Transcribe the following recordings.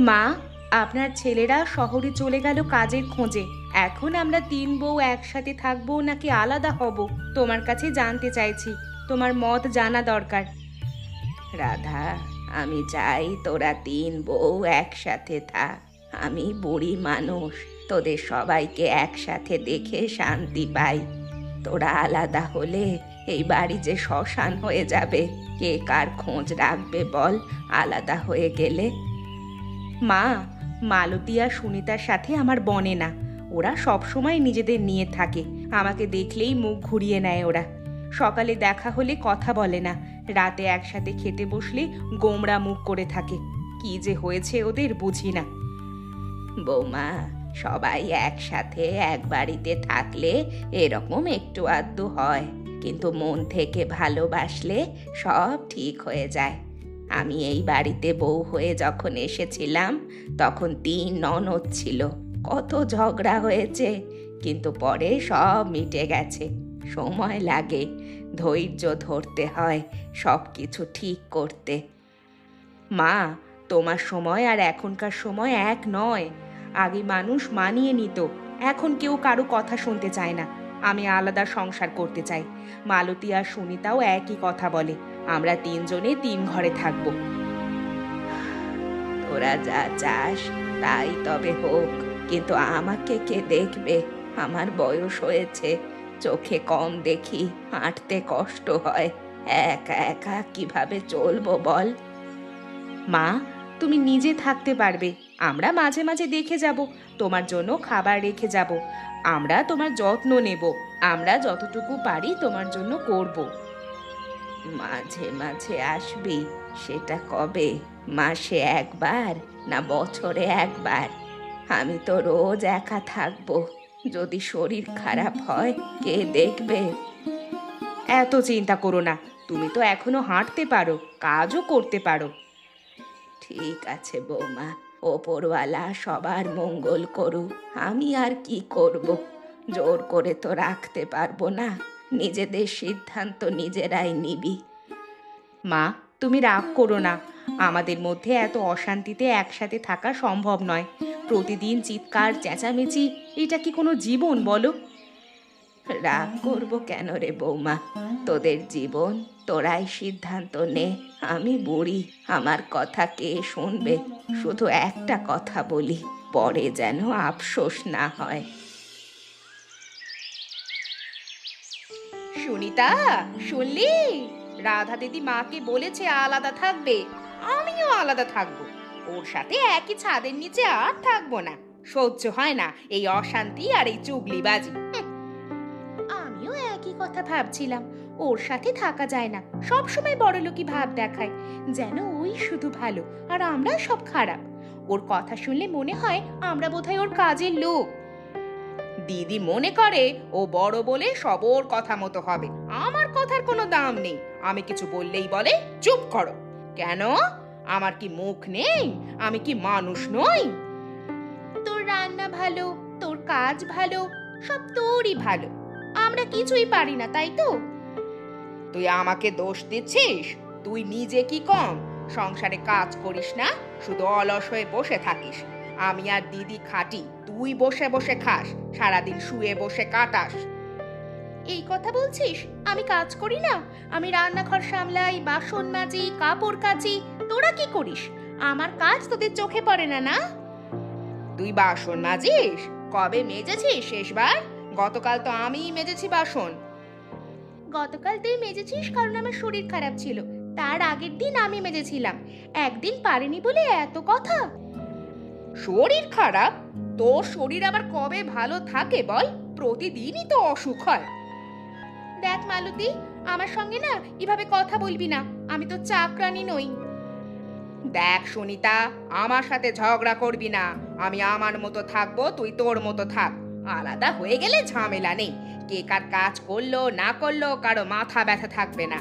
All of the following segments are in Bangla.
মা, আপনার ছেলেরা শহরে চলে গেল কাজের খোঁজে। এখন আমরা তিন বউ একসাথে থাকবো নাকি আলাদা হব, তোমার কাছে জানতে চাইছি। তোমার মত জানা দরকার। রাধা, আমি চাই তোরা তিন বউ একসাথে থাক। আমি বুড়ি মানুষ, তোদের সবাইকে একসাথে দেখে শান্তি পাই। তোরা আলাদা হলে এই বাড়ি যে শ্মশান হয়ে যাবে। কে কার খোঁজ রাখবে বল আলাদা হয়ে গেলে? মা, মালতী আর সুনিতার সাথে আমার বনে না। ওরা সব সময় নিজেদের নিয়ে থাকে। আমাকে দেখলেই মুখ ঘুরিয়ে নেয় ওরা। সকালে দেখা হলে কথা বলে না, রাতে একসাথে খেতে বসলে গোমড়া মুখ করে থাকে। কি যে হয়েছে ওদের বুঝি না। বৌমা, সবাই একসাথে এক বাড়িতে থাকলে এরকম একটু আধটু হয়, কিন্তু মন থেকে ভালোবাসলে সব ঠিক হয়ে যায়। আমি এই বাড়িতে বউ হয়ে যখন এসেছিলাম তখন তিন ননদ ছিল। কত ঝগড়া হয়েছে, কিন্তু পরে সব মিটে গেছে। সময় লাগে, ধৈর্য ধরতে হয় সব কিছু ঠিক করতে। মা, তোমার সময় আর এখনকার সময় এক নয়। আগে মানুষ মানিয়ে নিত, এখন কেউ কারো কথা শুনতে চায় না। আমি আলাদা সংসার করতে চাই। মালতী আর সুনিতাও একই কথা বলে, আমরা তিনজনে তিন ঘরে থাকবো। তোরা যা চাস তাই তবে হোক, কিন্তু আমাকে কে দেখবে? আমার বয়স হয়েছে, চোখে কম দেখি, হাঁটতে কষ্ট হয়। একা একা কিভাবে চলবো বল? মা, তুমি নিজে থাকতে পারবে। আমরা মাঝে মাঝে দেখে যাব, তোমার জন্য খাবার রেখে যাব। আমরা তোমার যত্ন নেব। আমরা যতটুকু পারি তোমার জন্য করব। মাঝে মাঝে আসবি, সেটা কবে? মাসে একবার না বছরে একবার? আমি তো রোজ একা থাকবো। যদি শরীর খারাপ হয় কে দেখবে? এত চিন্তা করো না, তুমি তো এখনো হাঁটতে পারো, কাজও করতে পারো। ঠিক আছে বৌমা, ওপরওয়ালা সবার মঙ্গল করুক। আমি আর কি করব? জোর করে তো রাখতে পারবো না। নিজেদের সিদ্ধান্ত নিজেরাই নিবি। মা, তুমি রাগ করো না। আমাদের মধ্যে এত অশান্তিতে একসাথে থাকা সম্ভব নয়। প্রতিদিন চিৎকার চেঁচামেচি, এটা কি কোনো জীবন বলো? রাগ করবো কেন রে বৌমা? তোদের জীবন, তোরাই সিদ্ধান্ত নে। আমি বুড়ি, আমার কথা কে শুনবে? শুধু একটা কথা বলি, পরে যেন আফসোস না হয়। সুনিতা, শুনলি? রাধা দিদি মাকে বলেছে আলাদা থাকবে। আমিও আলাদা থাকবো। ওর সাথে একই ছাদের নিচে আর থাকবো না। সহ্য হয় না এই অশান্তি আর এই চুগলিবাজি। আমিও একই কথা ভাবছিলাম। ওর সাথে থাকা যায় না, সব সময় বড়লোকি ভাব দেখায়, যেন ওই শুধু ভালো আর আমরা সব খারাপ। ওর কথা শুনলে মনে হয় আমরা বোধহয় ওর কাজের লোক। দিদি মনে করে ও বড় বলে সব ওর কথা মতো হবে। আমার কথার কোনো দাম নেই। আমি কিছু বললেই বলে চুপ করো। কেন? আমার কি মুখ নেই? আমি কি মানুষ নই? তোর রান্না ভালো, তোর কাজ ভালো, সব তোরই ভালো। আমরা কিছুই পারি না, তাই তো? তুই আমাকে দোষ দিচ্ছিস? তুই নিজে কি কম? সংসারে কাজ করিস না, শুধু অলস হয়ে বসে থাকিস। আমি আর দিদি খাটি, তুই বসে বসে খাস, সারাদিন শুয়ে বসে কাটাস। এই কথা বলছিস? আমি কাজ করি না? আমি রান্নাঘর সামলাই, বাসন মাজি, কাপড় কাচি। তোরা কি করিস? আমার কাজ তোদের চোখে পড়ে না, না? তুই বাসন মাজিস? কবে মেজেছিস শেষবার? গতকাল তো আমিই মেজেছি বাসন। গতকাল তুই মেজেছিস কারণ আমার শরীর খারাপ ছিল। তার আগের দিন আমি মেজেছিলাম। একদিন পারিনি বলে এত কথা। শরীর খারাপ? তোর শরীর আবার কবে ভালো থাকে বল? প্রতিদিনই তো অসুখ হয়। দেখ মালতী, আমার সঙ্গে না এভাবে কথা বলবি না। আমি তো চাকরানি নই। দেখ সুনিতা, আমার সাথে ঝগড়া করবি না। আমি আমার মতো থাকবো, তুই তোর মতো থাক। আলাদা হয়ে গেলে ঝামেলা নেই। কে কার কাজ করলো না করলো কারো মাথা ব্যথা থাকবে না।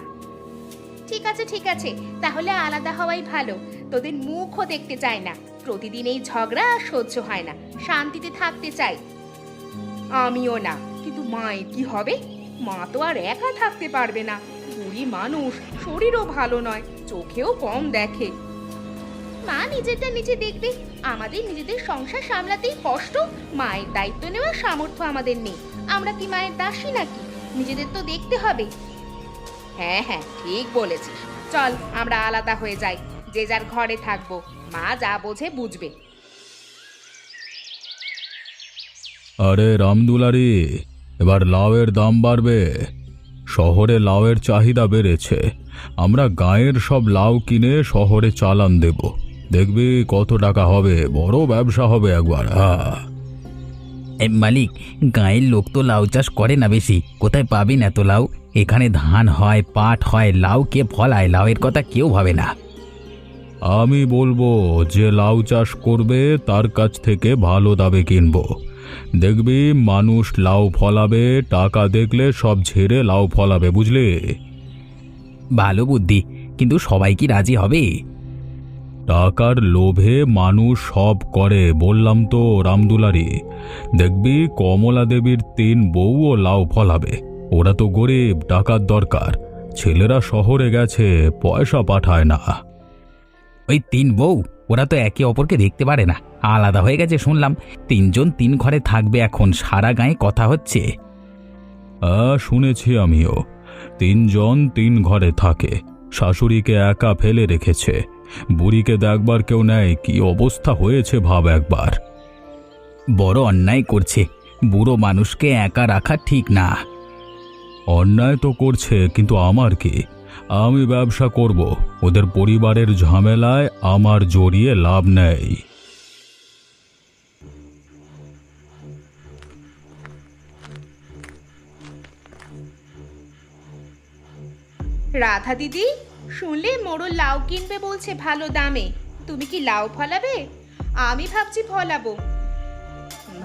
ঠিক আছে ঠিক আছে, তাহলে আলাদা হওয়াই ভালো। তোদের মুখও দেখতে চাই না। প্রতিদিন এই ঝগড়া আর সহ্য হয় না। শান্তিতে থাকতে চাই। আমিও না, কিন্তু মায়ের কি হবে? মা তো আর একা থাকতে পারবে না। বুড়ি মানুষ, শরীরও ভালো নয়, চোখেও কম দেখে। মা নিজেরটা নিজে দেখবে, আমাদের নিজেদের সংসার সামলাতেই কষ্ট, মায়ের দায়িত্ব নেওয়ার সামর্থ্য আমাদের নেই। আমরা কি মায়ের দাসী নাকি? নিজেদের তো দেখতে হবে। হ্যাঁ হ্যাঁ, ঠিক বলেছিস। চল আমরা আলাদা হয়ে যাই, যে যার ঘরে থাকবো। মা যা বোঝে বুঝবে। আরে রামদুলারি, এবার লাউয়ের দাম বাড়বে। শহরে লাউয়ের চাহিদা বেড়েছে। আমরা গাঁয়ের সব লাউ কিনে শহরে চালান দেব। দেখবি কত টাকা হবে, বড় ব্যবসা হবে একবার। মালিক, গাঁয়ের লোক তো লাউ চাষ করে না বেশি, কোথায় পাবেন এত লাউ? এখানে ধান হয়, পাট হয়, লাউ কে ফলায়? লাউয়ের কথা কেউ ভাবে না। আমি বলবো যে লাউ চাষ করবে তার কাছ থেকে ভালো দামে কিনবো। দেখবি মানুষ লাউ ফলাবে, টাকা দেখলে সব ঝেড়ে লাউ ফলাবে, বুঝলি? ভালো বুদ্ধি, কিন্তু সবাই কি রাজি হবে? টাকার লোভে মানুষ সব করে, বললাম তো রামদুলারি। দেখবি কমলা দেবীর 3 বউও লাউ ফলাবে। ওরা তো গরিব, টাকার দরকার। ছেলেরা শহরে গেছে, পয়সা পাঠায় না। ওই 3 বউ, ওরা তো একে অপরকে দেখতে পারে না, আলাদা হয়ে গেছে শুনলাম। 3 জন 3 ঘরে থাকবে, এখন সারা গায়ে কথা হচ্ছে। শুনেছি আমিও। 3 জন 3 ঘরে থাকে। শাশুড়িকে একা ফেলে রেখেছে। বুড়িকে দেখবার কেউ নেই। কি অবস্থা হয়েছে ভাব একবার। বড় অন্যায় করছে, বুড়ো মানুষকে একা রাখা ঠিক না। অন্যায় তো করছে, কিন্তু আমার কি? আমি ব্যবসা করব, ওদের পরিবারের ঝামেলায় আমার জড়িয়ে লাভ নেই। রাধা দিদি, শুনলে মোড়ল লাউ কিনবে বলছে ভালো দামে। তুমি কি লাউ ফলাবে? আমি ভাবছি ফলাবো।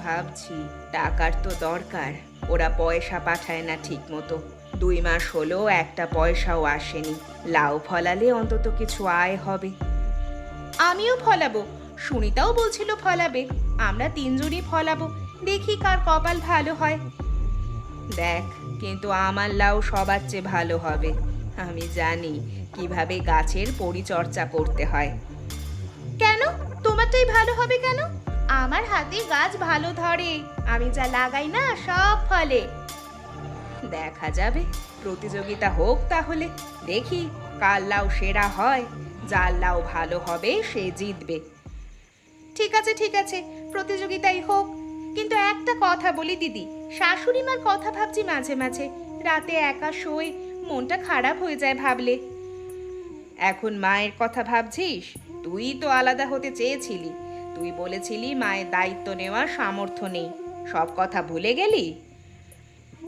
ভাবছি, টাকার তো দরকার। ওরা পয়সা পাঠায় না ঠিক মতো। 2 মাস হলো একটা পয়সাও আসেনি। লাউ ফলালে অন্তত কিছু আয় হবে। আমিও ফলাবো, সুনিতাও বলছিল ফলাবে। আমরা 3 জনই ফলাবো, দেখি কার কপাল ভালো হয়। দেখ, কিন্তু আমার লাউ সবার চেয়ে ভালো হবে। আমি জানি কিভাবে গাছের পরিচর্যা করতে হয়। কেন তোমারটাই ভালো হবে কেন? আমার হাতে গাছ ভালো ধরে, আমি যা লাগাই না সব ফলে। দেখা যাবে, প্রতিযোগিতা হোক তাহলে। দেখি কার লাউ সেরা হয়। যার লাউ ভালো হবে সে জিতবে। ঠিক আছে ঠিক আছে, প্রতিযোগিতাই হোক। কিন্তু একটা কথা বলি দিদি, শাশুড়ি মার কথা ভাবছি মাঝে মাঝে। রাতে একা শোই, মনটা খারাপ হয়ে যায় ভাবলে। এখন মায়ের কথা ভাবছিস? তুই তো আলাদা হতে চেয়েছিলি। তুই বলেছিলি মায়ের দায়িত্ব নেওয়ার সামর্থ্য নেই। সব কথা ভুলে গেলি?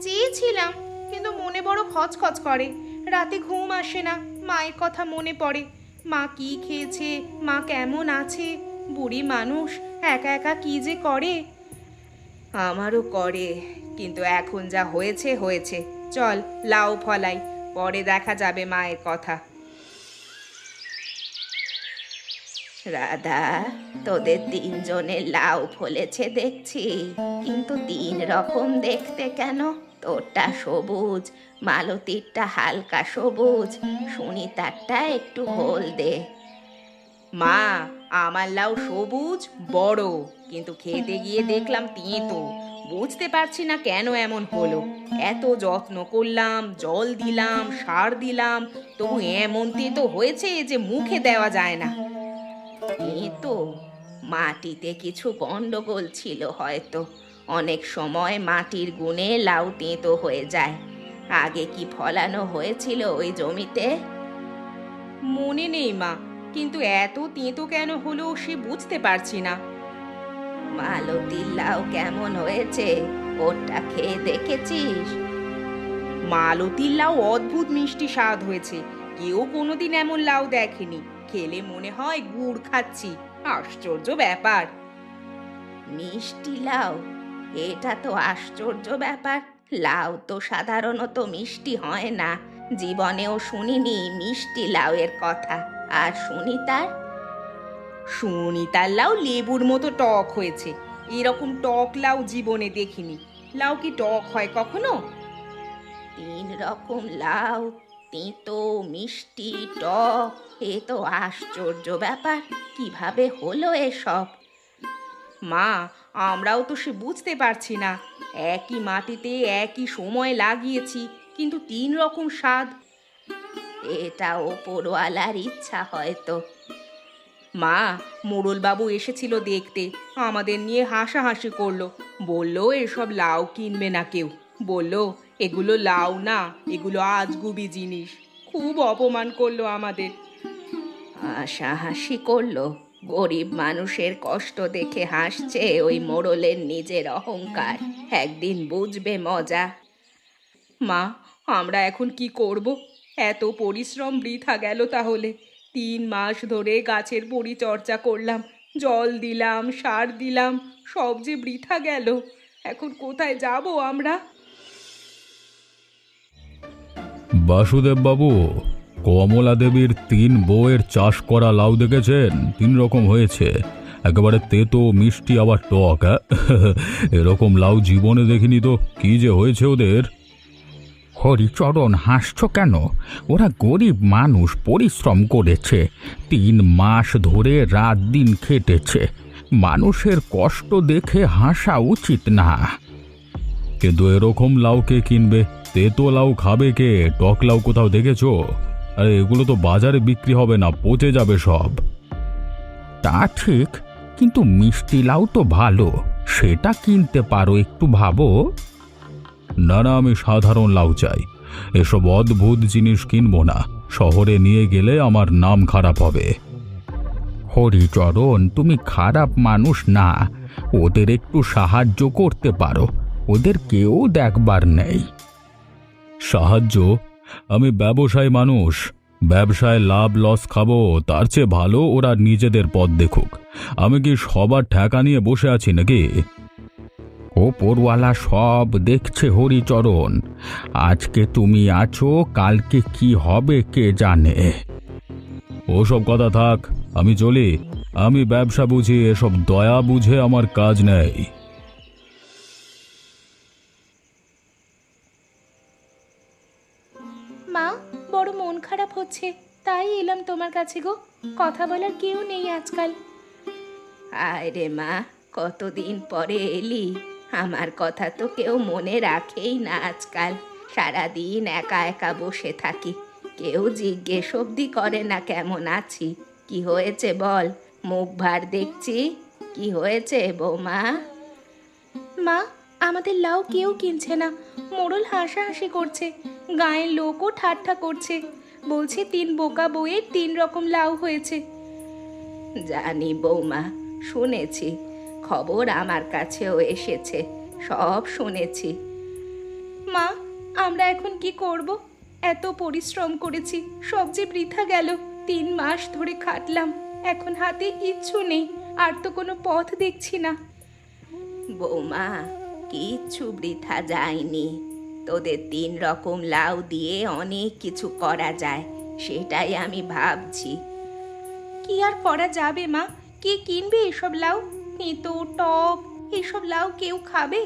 চেয়েছিলাম, কিন্তু মনে বড় খচখচ করে। রাতে ঘুম আসে না, মায়ের কথা মনে পড়ে। মা কি খেয়েছে, মা কেমন আছে। বুড়ি মানুষ, একা একা কি যে করে। আমারও করে, কিন্তু এখন যা হয়েছে হয়েছে। চল লাউ ফলাই, পরে দেখা যাবে মায়ের কথা। রাধা, তোদের 3 জনের লাউ ফলেছে দেখছি, কিন্তু 3 রকম দেখতে কেন? তোরটা সবুজ, মালতীরটা হালকা সবুজ, সুনিতারটা একটু হলদে। মা, আমার লাউ সবুজ বড়, কিন্তু খেতে গিয়ে দেখলাম তেঁতো। বুঝতে পারছি না কেন এমন হলো। এত যত্ন করলাম, জল দিলাম, সার দিলাম, তবু এমন তেঁতো হয়েছে যে মুখে দেওয়া যায় না। তেঁতো? মাটিতে কিছু গন্ডগোল ছিল হয়তো। অনেক সময় মাটির গুণে লাউ তেঁতো হয়ে যায়। আগে কি ফলানো হয়েছিল ওই জমিতে? মনে নেই মা, কিন্তু এত তেঁতো কেন হলো সে বুঝতে পারছি না। মালতীর লাউ কেমন হয়েছে, ওটা খেয়ে দেখেছিস? মালতীর লাউ অদ্ভুত মিষ্টি স্বাদ হয়েছে। কেউ কোনোদিন এমন লাউ দেখেনি। খেলে মনে হয় গুড় খাচ্ছি। আশ্চর্য ব্যাপার। মিষ্টি লাউ? এটা তো আশ্চর্য ব্যাপার। লাউ তো সাধারণত মিষ্টি হয় না। জীবনেও শুনিনি মিষ্টি লাউয়ের কথা। আর সুনিতার লাউ লেবুর মতো টক হয়েছে। এরকম টক লাউ জীবনে দেখিনি। লাউ কি টক হয় কখনো? 3 রকম লাউ, তেঁতো, মিষ্টি, টক। এ তো আশ্চর্য ব্যাপার। কিভাবে হলো এসব? মা, আমরাও তো সে বুঝতে পারছি না। একই মাটিতে একই সময় লাগিয়েছি, কিন্তু তিন রকম স্বাদ। এটা ওপরওয়ালার ইচ্ছা হয়তো। মা, মোড়লবাবু এসেছিল দেখতে, আমাদের নিয়ে হাসাহাসি করলো। বলল এসব লাউ কিনবে না কেউ। বলল এগুলো লাউ না, এগুলো আজগুবি জিনিস। খুব অপমান করলো আমাদের। হাসাহাসি করলো? গরিব মানুষের কষ্ট দেখে হাসছে ওই মোড়লের নিজের অহংকার। একদিন বুঝবে মজা। মা, আমরা এখন কি করব? এত পরিশ্রম বৃথা গেল তাহলে। 3 মাস ধরে গাছের পরিচর্যা করলাম, জল দিলাম, সার দিলাম, সব যে বৃথা গেল। এখন কোথায় যাব আমরা? বাসুদেব বাবু, কমলা দেবীর 3 বউয়ের চাষ করা লাউ দেখেছেন? 3 রকম হয়েছে, একেবারে তেতো, মিষ্টি, আবার টক। এরকম লাউ জীবনে দেখিনি তো। কি যে হয়েছে ওদের! হরিচরণ, হাসছ কেন? ওরা গরিব মানুষ, পরিশ্রম করেছে, 3 মাস ধরে রাত দিন খেটেছে। মানুষের কষ্ট দেখে হাসা উচিত না। কিন্তু এরকম লাউ কে কিনবে? তেতো লাউ খাবে কে? টক লাউ কোথাও দেখেছো? আরে এগুলো তো বাজারে বিক্রি হবে না, পচে যাবে সব। তা ঠিক, কিন্তু মিষ্টি লাউ তো ভালো, সেটা কিনতে পারো, একটু ভাবো। না না, আমি সাধারণ লাউ চাই। এসব অদ্ভুত জিনিস কিনবো না, শহরে নিয়ে গেলে আমার নাম খারাপ হবে। হরিচরণ, তুমি খারাপ মানুষ না, ওদের একটু সাহায্য করতে পারো, ওদের কেউ দেখবার নেই। সাহায্য? আমি ব্যবসায়ী মানুষ, ব্যবসায় লাভ লস খাবো, তার চেয়ে ভালো ওরা নিজেদের পথ দেখুক। আমি কি সবার ঠেকা নিয়ে বসে আছি নাকি? ওপরওয়ালা সব দেখছে হরিচরণ, আজকে তুমি আছো, কালকে কি হবে কে জানে। ওসব কথা থাক, আমি চলি। আমি ব্যবসা বুঝি, এসব দয়া বুঝে আমার কাজ নেই। মা, বড় মন খারাপ হচ্ছে, তাই এলাম তোমার কাছে গো। কথা বলার কেউ নেই আজকাল। আয় রে মা, কতদিন পরে এলি। আমার কথা তো কেউ মনে রাখেই না আজকাল। সারাদিন একা একা বসে থাকি, কেউ জিজ্ঞেস অবধি করে না কেমন আছি। কি হয়েছে বল, মুখ ভার দেখছি। কি হয়েছে বৌমা? মা, আমাদের লাউ কেউ কিনছে না। মোড়ল হাসাহাসি করছে, গায়ের লোকও ঠাট্টা করছে, বলছে 3 বোকা বউয়ের 3 রকম লাউ হয়েছে। জানি বৌমা, শুনেছি, খবর আমার কাছেও এসেছে, সব শুনেছি। মা, আমরা এখন কি করব? এত পরিশ্রম করেছি, সব যে বৃথা গেল। 3 মাস ধরে খাটলাম, এখন হাতে কিচ্ছু নেই, আর তো কোনো পথ দেখছি না। বৌমা, কিচ্ছু বৃথা যায়নি। তোদের 3 রকম লাউ দিয়ে অনেক কিছু করা যায়, সেটাই আমি ভাবছি। কি আর করা যাবে মা? কে কিনবে এসব লাউ? তেঁতো, টক, এসব লাউ কেউ খাবে?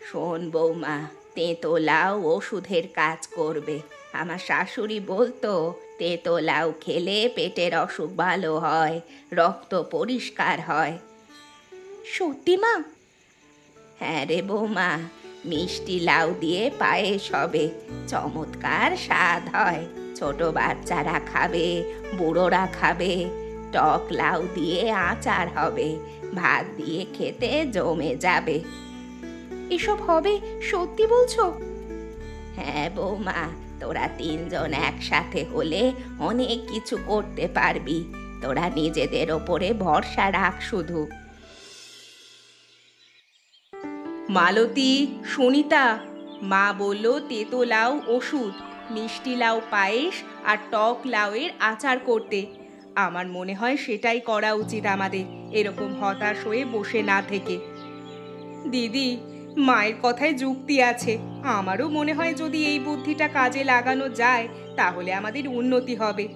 শোন বৌমা, তেঁতো লাউ ওষুধের কাজ করবে। আমার শাশুড়ি বলতো তেঁতো লাউ খেলে পেটের অসুখ ভালো হয়, রক্ত পরিষ্কার হয়। সত্যি মা? হ্যাঁ রে বৌমা, মিষ্টি লাউ দিয়ে পায়েস হবে, চমৎকার স্বাদ হয়। ছোট বাচ্চারা খাবে, বুড়োরা খাবে। টক লাউ দিয়ে আচার হবে, ভাত দিয়ে খেতে জমে যাবে। এসব হবে সত্যি বলছো? হ্যাঁ বৌমা, তোরা 3জন একসাথে হলে অনেক কিছু করতে পারবি। তোরা নিজেদের ওপরে ভরসা রাখ শুধু। মালতী, সুনিতা, মা বলল তেতো লাউ ওষুধ, মিষ্টি লাউ পায়েস আর টক লাউয়ের আচার করতে। আমার মনে হয় সেটাই করা উচিত আমাদের, এরকম হতাশ হয়ে বসে না থেকে। দিদি, মায়ের কথায় যুক্তি আছে। আমারও মনে হয় যদি এই বুদ্ধিটা কাজে লাগানো যায় তাহলে আমাদের উন্নতি হবে।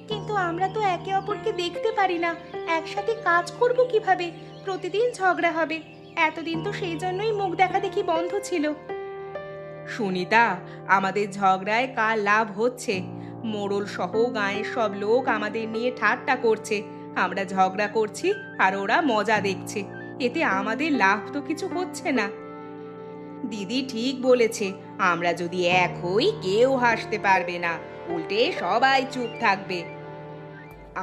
কিন্তু আমরা তো একে অপরকে দেখতে পারি না, একসাথে কাজ করব কিভাবে? প্রতিদিন ঝগড়া হবে। এতদিন তো সেই জন্যই মুখ দেখা দেখি বন্ধ ছিল। সুনিতা, আমাদের ঝগড়ায় কার লাভ হচ্ছে? মোড়ল সহ গাঁয়ের সব লোক আমাদের নিয়ে ঠাট্টা করছে, আমরা ঝগড়া করছি আর ওরা মজা দেখছে, এতে আমাদের লাভ তো কিছু হচ্ছে না। দিদি ঠিক বলেছে, আমরা যদি এক হই কেউ হাসতে পারবে না, উল্টে সবাই চুপ থাকবে।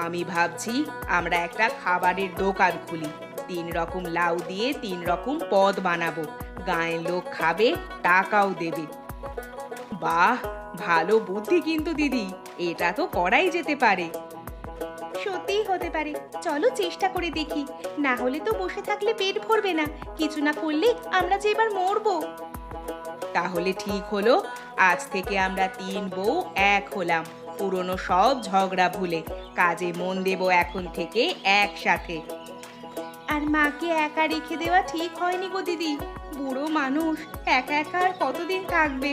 আমি ভাবছি আমরা একটা খাবারের দোকান খুলি, 3 রকম লাউ দিয়ে 3 রকম পদ বানাবো, গাঁয়ের লোক খাবে, টাকাও দেবে। বাহ, ভালো বুদ্ধি কিন্তু দিদি, এটা তো করাই যেতে পারে। সত্যিই হতে পারে, চলো চেষ্টা করে দেখি, না হলে তো বসে থাকলে পেট ভরবে না, কিছু না করলে আমরা যে এবার মরবো। তাহলে ঠিক হলো, আজ থেকে আমরা 3 বউ এক হলাম, পুরনো সব ঝগড়া ভুলে কাজে মন দেব এখন থেকে একসাথে। আর মাকে একা রেখে দেওয়া ঠিক হয়নি গো দিদি, বুড়ো মানুষ একা একা আর কতদিন থাকবে।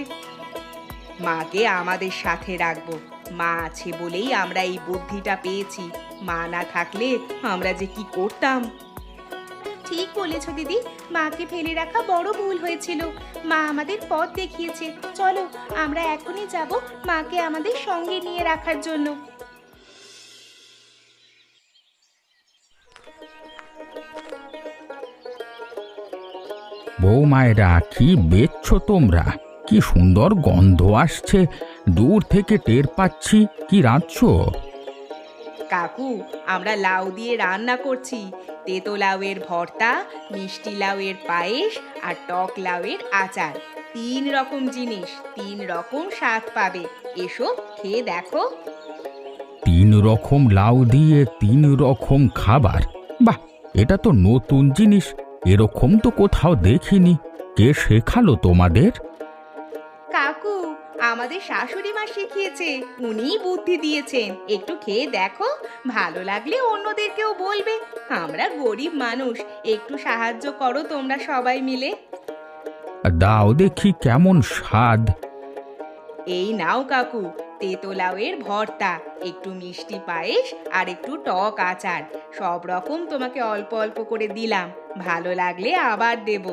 মাকে আমাদের সাথে রাখবো, মা আছে বলেই আমরা এই বুদ্ধিটা পেয়েছি, মা না থাকলে আমরা যে কি করতাম। ঠিক বলেছো দিদি, মাকে ফেলে রাখা বড় ভুল হয়েছিল, মা আমাদের পথ দেখিয়েছে। চলো আমরা এখনই যাব মাকে আমাদের সঙ্গে নিয়ে রাখার জন্য। বৌমায়েরা, কি বেচছো তোমরা? কি সুন্দর গন্ধ আসছে, দূর থেকে টের পাচ্ছি। কি রাঁধছো? কাকু, আমরা লাউ দিয়ে রান্না করছি, তেতো লাউয়ের ভর্তা, মিষ্টি লাউয়ের পায়েস আর টক লাউয়ের আচার। 3 রকম জিনিস, 3 রকম স্বাদ পাবে, এসো খেয়ে দেখো। 3 রকম লাউ দিয়ে 3 রকম খাবার, বাহ, এটা তো নতুন জিনিস, এরকম তো কোথাও দেখিনি। কে শেখালো তোমাদের? কাকু, আমাদের শাশুড়ি মা শিখিয়েছে, উনিই বুদ্ধি দিয়েছেন। একটু খেয়ে দেখো, ভালো লাগলে অন্যদেরকেও বলবে। আমরা গরিব মানুষ, একটু সাহায্য করো তোমরা সবাই মিলে। দাও দেখি কেমন স্বাদ। এই নাও কাকু, তেতো লাউয়ের ভর্তা, একটু মিষ্টি পায়েস আর একটু টক আচার, সব রকম তোমাকে অল্প অল্প করে দিলাম, ভালো লাগলে আবার দেব।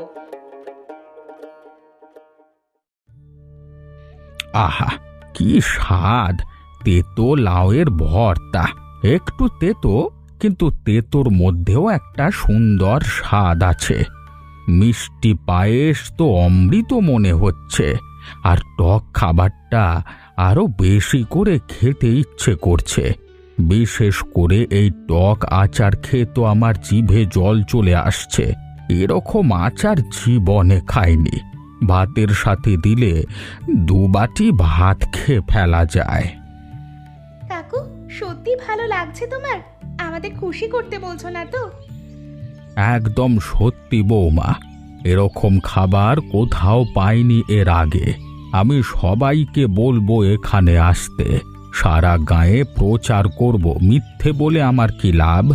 আহা, কি স্বাদ! তেতো লাউয়ের ভর্তা, একটু তেতো, কিন্তু তেতোর মধ্যেও একটা সুন্দর স্বাদ আছে। মিষ্টি পায়েস তো অমৃত মনে হচ্ছে, আর টক খাবারটা আরো বেশি করে খেতে ইচ্ছে করছে। বিশেষ করে এই টক আচার খেয়ে তো আমার জিভে জল চলে আসছে। এরকম আচার জীবনে খাইনি। ভাতের সাথে দিলে 2 বাটি ভাত খেয়ে ফেলা যায়। কাকু, সত্যি ভালো লাগছে তোমার? আমাদের খুশি করতে বলছো না তো? একদম সত্যি বৌমা, এরকম খাবার কোথাও পাইনি এর আগে। আমি সবাইকে বলবো এখানে আসতে, সারা গায়ে প্রচার করব। মিথ্যে বলে আমার কি লাভ?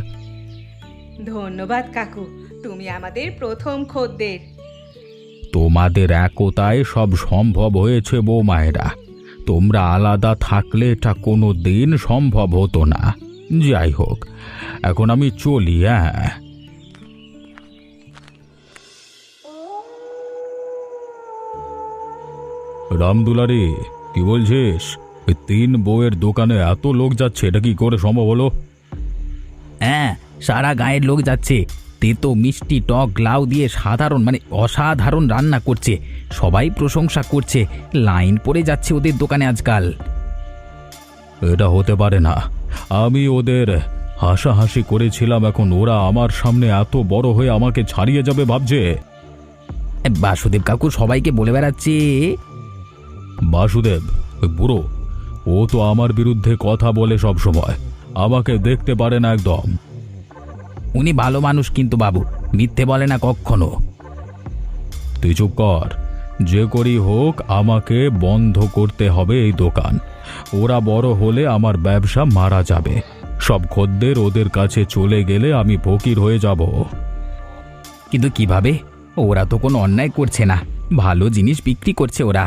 ধন্যবাদ কাকু, তুমি আমাদের প্রথম খদ্দের। তোমাদের একতায় সব সম্ভব হয়েছে বৌমায়েরা, তোমরা আলাদা থাকলে এটা কোনো দিন সম্ভব হতো না। যাই হোক, এখন আমি চলি। হ্যাঁ, রামদুলারি, কি বলছিস? ওই 3 বউয়ের দোকানে এত লোক যাচ্ছে, এটা কি করে সম্ভব হলো? হ্যাঁ, সারা গায়ের লোক যাচ্ছে। তেতো মিষ্টি টক লাউ দিয়ে অসাধারণ রান্না করছে, সবাই প্রশংসা করছে, লাইন পড়ে যাচ্ছে ওদের দোকানে আজকাল। এটা হতে পারে না, আমি ওদের হাসাহাসি করেছিলাম, এখন ওরা আমার সামনে এত বড় হয়ে আমাকে ছাড়িয়ে যাবে ভাবছে। বাসুদেব কাকু সবাইকে বলে বেড়াচ্ছে। বাসুদেব? ওই বুড়ো, ও তো আমার বিরুদ্ধে কথা বলে সব সময়, আমাকে দেখতে পারে না একদম। উনি ভালো মানুষ কিন্তু বাবু, মিথ্যে বলে না কখনো। তুই চুপ কর, যে করি হোক আমাকে বন্ধ করতে হবে এই দোকান। ওরা বড় হলে আমার ব্যবসা মারা যাবে, সব খদ্দের ওদের কাছে চলে গেলে আমি ফকির হয়ে যাব। কিন্তু কিভাবে? ওরা তো কোনো অন্যায় করছে না, ভালো জিনিস বিক্রি করছে ওরা।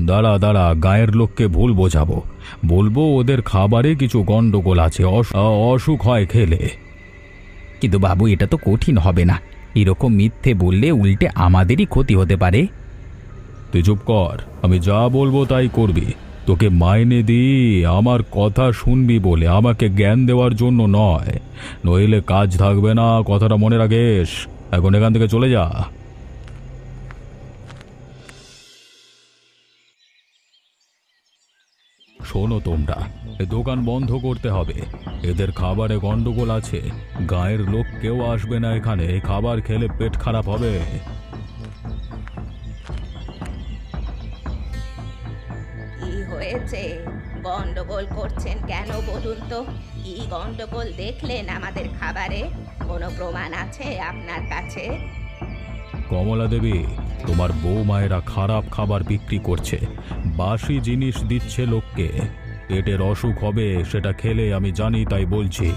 দাঁড়া দাঁড়া, গায়ের লোককে ভুল বোঝাবো, বলবো ওদের খাবারে কিছু গন্ডগোল আছে, অসুখ হয় খেলে। কিন্তু বাবু, এটা তো কঠিন হবে না, এরকম মিথ্যে বললে উল্টে আমাদেরই ক্ষতি হতে পারে। তুই চুপ কর, আমি যা বলবো তাই করবি। তোকে মাইনে দিই আমার কথা শুনবি বলে, আমাকে জ্ঞান দেওয়ার জন্য নয়, নইলে কাজ থাকবে না, কথাটা মনে রাখিস। এখন এখান থেকে চলে যা। শোনো তোমরা, এ দোকান বন্ধ করতে হবে। এদের খাবারে গন্ডগোল আছে, গায়ের লোক কেউ আসবে না এখানে, খাবার খেলে পেট খারাপ হবে। কি হয়েছে? গন্ডগোল করছেন কেন বলুন তো? কি গন্ডগোল দেখলেন আমাদের খাবারে? কোনো প্রমাণ আছে আপনার কাছে? কমলা দেবী, তোমার বৌমায়েরা খারাপ খাবার বিক্রি করছে, বাসি জিনিস দিচ্ছে লোককে। পেটের অসুখ হবে সেটা খেলে, আমি জানি, তাই বলছি।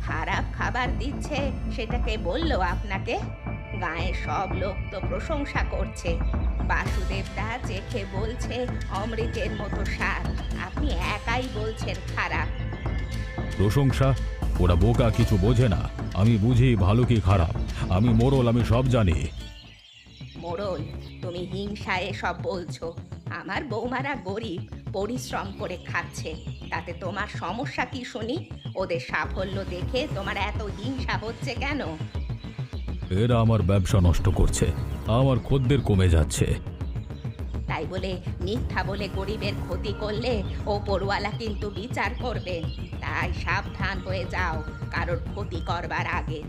খারাপ খাবার দিচ্ছে সেটাকে বললো আপনাকে? গায়ের সব লোক তো প্রশংসা করছে। বাসুদেবদা চেখে বলছে অমৃতের মতো স্বাদ, আপনি একাই বলছেন খারাপ। প্রশংসা? ওরা বোকা, কিছু বোঝে না। আমি বুঝি ভালো কি খারাপ। আমি মোড়ল, আমি সব জানি। মোড়ল, তুমি হিংসায় সব বলছো। আমার বৌমারা গরিব, পরিশ্রম করে খাচ্ছে, তাতে তোমার সমস্যা কি শুনি? ওদের সাফল্য দেখে তোমার এত হিংসা হচ্ছে কেন? এরা আমার ব্যবসা নষ্ট করছে, আমার খদ্দের কমে যাচ্ছে। তাই বলে মিথ্যা বলে গরিবের ক্ষতি করলে ওপরওয়ালা কিন্তু বিচার করবে। তাই সাবধান হয়ে যাও কারোর ক্ষতি করবার আগে।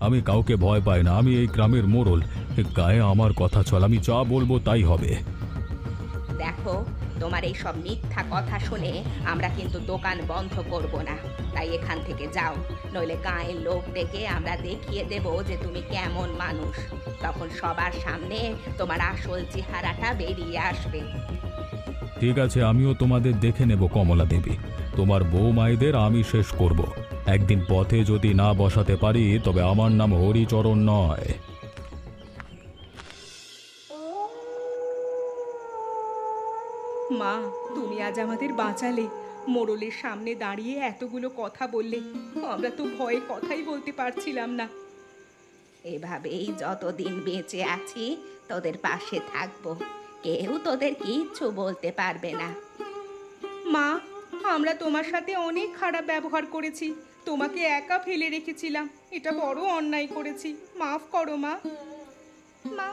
আমি কাউকে ভয় পাই না, আমি এই গ্রামের মোড়ল। এ গায়ে আমার কথা চল, আমি যা বলবো তাই হবে। দেখো, তোমার এই সব মিথ্যা কথা শুনে আমরা কিন্তু দোকান বন্ধ করব না। তাই এখান থেকে যাও, নইলে গায়ের লোক ডেকে আমরা দেখিয়ে দেব যে তুমি কেমন মানুষ। তখন সবার সামনে তোমার আসল চেহারাটা বেরিয়ে আসবে। ঠিক আছে, আমিও তোমাদের দেখে নেব কমলা দেবী। তোমার বউ মায়েদের আমি শেষ করব। একদিন পথে যদি না বসাতে পারি তবে আমার নাম হরিচরণ নয়। মা, তুমি আজ আমাদের বাঁচালে। মোড়লের সামনে দাঁড়িয়ে এতগুলো কথা বললে, আমরা তো ভয়ে কথাই বলতে পারছিলাম না। এভাবেই যতদিন বেঁচে আছি তোদের পাশে থাকবো, কেউ তোদের কিচ্ছু বলতে পারবে না। মা, আমরা তোমার সাথে অনেক খারাপ ব্যবহার করেছি, তোমাকে একা ফেলে রেখেছিলাম, এটা বড় অন্যায় করেছি, মাফ করো মা। মা,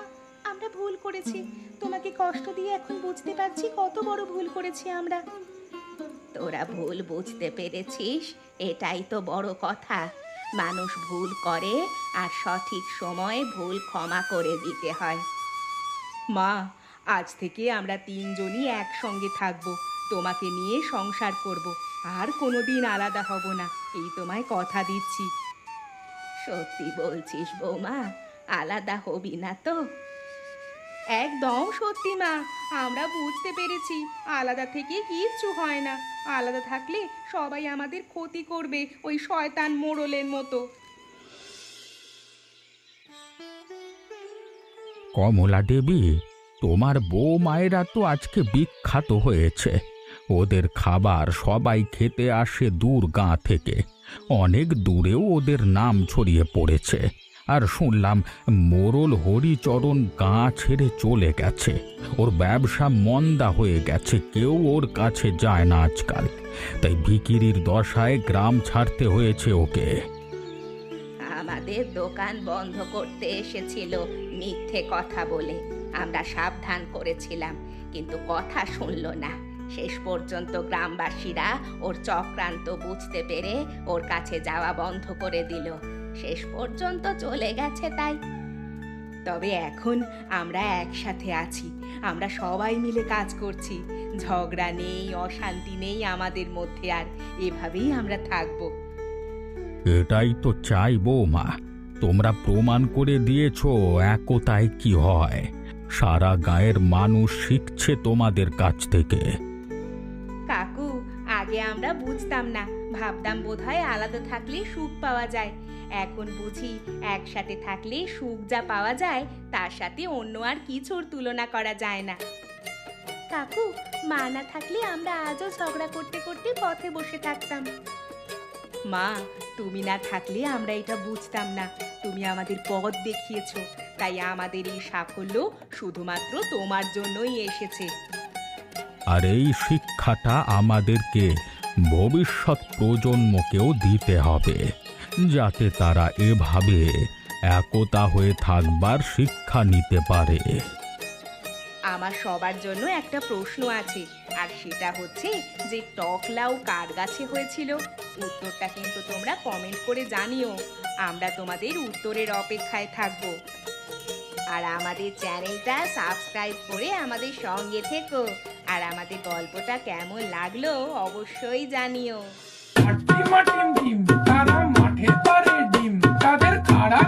আমরা ভুল করেছি, তোমাকে কষ্ট দিয়ে এখন বুঝতে পারছি কত বড় ভুল করেছি আমরা। তোরা ভুল বুঝতে পেরেছিস, এটাই তো বড় কথা। মানুষ ভুল করে আর সঠিক সময়ে ভুল ক্ষমা করে দিতে হয়। মা, আজ থেকে আমরা তিনজনই একসঙ্গে থাকবো, তোমাকে নিয়ে সংসার করব, আর কোনোদিন আলাদা হব না, এই তোমায় কথা দিচ্ছি। সত্যি বলছিস বৌমা? আলাদা হবি না তো? একদম সত্যি মা, আমরা বুঝতে পেরেছি আলাদা থেকে কিচ্ছু হয় না। আলাদা থাকলে সবাই আমাদের ক্ষতি করবে, ওই শয়তান মোড়লের মতো। কমলা দেবী, তোমার বউ মায়েরা তো আজকে বিখ্যাত হয়েছে। ওদের খাবার সবাই খেতে আসে দূর গাঁ থেকে, অনেক দূরেও ওদের নাম ছড়িয়ে পড়েছে। আর শুনলাম মোড়ল হরিচরণ গাঁ ছেড়ে চলে গেছে, ওর ব্যবসা মন্দা হয়ে গেছে, কেউ ওর কাছে যায় না আজকাল। তাই ভিখিরির দশায় গ্রাম ছাড়তে হয়েছে ওকে। আমাদের দোকান বন্ধ করতে এসেছিল মিথ্যে কথা বলে, আমরা সাবধান করেছিলাম, কিন্তু কথা শুনলো না। শেষ পর্যন্ত গ্রামবাসীরা ওর চক্রান্ত বুঝতে পেরে ওর কাছে যাওয়া বন্ধ করে দিল, শেষ পর্যন্ত চলে গেছে। তাই তবে এখন আমরা একসাথে আছি, আমরা সবাই মিলে কাজ করছি, ঝগড়া নেই, অশান্তি নেই আমাদের মধ্যে, আর এভাবেই আমরা থাকবো। এটাই তো চাই বৌমা, তোমরা প্রমাণ করে দিয়েছো একতায় কি হয়। সারা গায়ের মানুষ শিখছে তোমাদের কাছ থেকে। কাকু, আগে আমরা বুঝতাম না, ভাবতাম বোধহয় আলাদা থাকলে সুখ পাওয়া যায়। এখন বুঝি একসাথে থাকলে সুখ যা পাওয়া যায় তার সাথে অন্য আর কিছুর তুলনা করা যায় না। কাকু, মা না থাকলে আমরা আজও ঝগড়া করতে করতে পথে বসে থাকতাম। মা, তুমি না থাকলে আমরা এটা বুঝতাম না, তুমি আমাদের পথ দেখিয়েছো, তাই আমাদের এই সাফল্য শুধুমাত্র তোমার জন্যই এসেছে। আর এই শিক্ষাটা আমাদেরকে ভবিষ্যৎ প্রজন্মকেও দিতে হবে, যাতে তারা এভাবে একতা হয়ে থাকবার শিক্ষা নিতে পারে। আমার সবার জন্য একটা প্রশ্ন আছে, আর সেটা হচ্ছে যে টক লাউ কার গাছে হয়েছিল? উত্তরটা কিন্তু তোমরা কমেন্ট করে জানিও। আমরা তোমাদের উত্তরের অপেক্ষায় থাকবো। আর আমাদের চ্যানেলটা সাবস্ক্রাইব করে আমাদের সঙ্গে থেকো। আর আমাদের গল্পটা কেমন লাগলো অবশ্যই জানিও। মাটি মাটিম ডিম, তারা মাঠে পারে ডিম, তাদের খাড়া